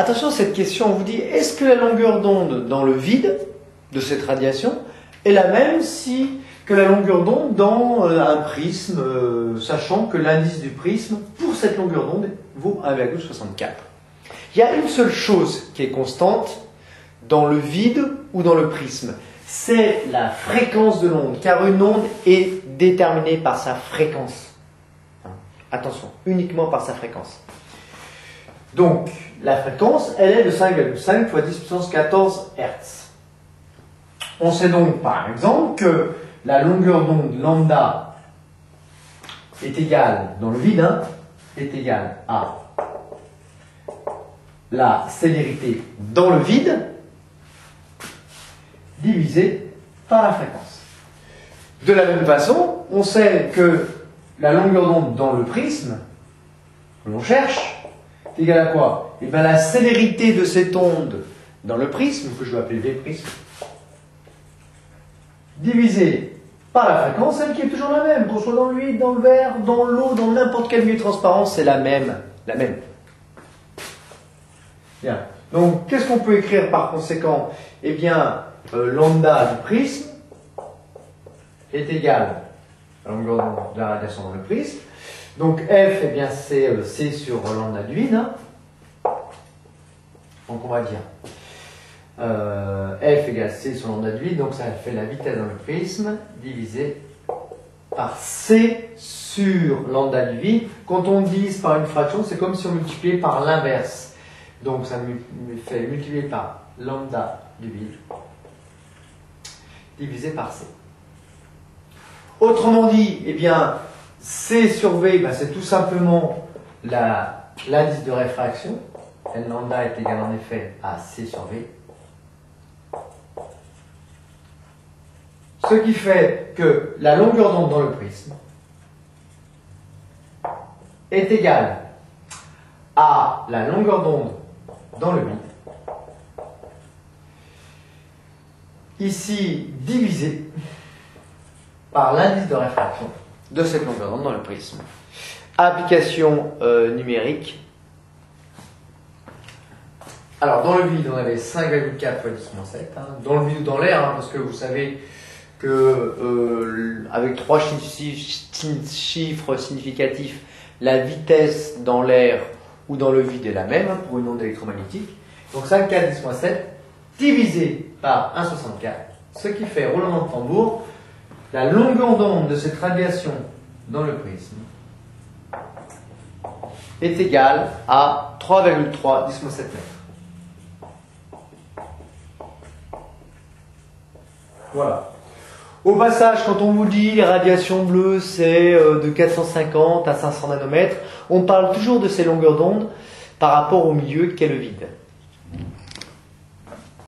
Attention à cette question, on vous dit, est-ce que la longueur d'onde dans le vide de cette radiation est la même que la longueur d'onde dans un prisme, sachant que l'indice du prisme pour cette longueur d'onde vaut 1,64. Il y a une seule chose qui est constante dans le vide ou dans le prisme, c'est la fréquence de l'onde, car une onde est déterminée par sa fréquence. Attention, uniquement par sa fréquence. Donc, la fréquence, elle est de 5,5 fois 10 puissance 14 Hz. On sait donc, par exemple, que la longueur d'onde lambda est égale, dans le vide, est égale à la célérité dans le vide divisé par la fréquence. De la même façon, on sait que la longueur d'onde dans le prisme que l'on cherche est égale à quoi? Et bien la célérité de cette onde dans le prisme, que je vais appeler V prisme, divisé par la fréquence, celle qui est toujours la même, qu'on soit dans l'huile, dans le verre, dans l'eau, dans n'importe quel milieu transparent, c'est la même. Bien. Donc, qu'est-ce qu'on peut écrire par conséquent? Eh bien, lambda du prisme est égal à la longueur d'onde de la radiation dans le prisme. Donc, F, eh bien, c'est C sur lambda du vide. Donc, on va dire F égale C sur lambda du vide, donc ça fait la vitesse dans le prisme divisé par C sur lambda du vide. Quand on divise par une fraction, c'est comme si on multipliait par l'inverse. Donc ça me fait multiplier par lambda du vide divisé par C. Autrement dit, eh bien, C sur V, ben, c'est tout simplement l'indice de réfraction. N lambda est égal en effet à C sur V. Ce qui fait que la longueur d'onde dans le prisme est égale à la longueur d'onde dans le vide, ici divisé par l'indice de réfraction de cette longueur d'onde dans le prisme. Application numérique. Alors dans le vide, on avait 5,4 fois 10-7. Dans le vide ou dans l'air, parce que vous savez que avec 3 chiffres significatifs, la vitesse dans l'air ou dans le vide est la même pour une onde électromagnétique. Donc 5,4 10-7 divisé par 1,64, ce qui fait, roulement de tambour, la longueur d'onde de cette radiation dans le prisme est égale à 3,3 10-7 mètres. Voilà. Au passage, quand on vous dit les radiations bleues, c'est de 450 à 500 nanomètres, on parle toujours de ces longueurs d'onde par rapport au milieu qu'est le vide.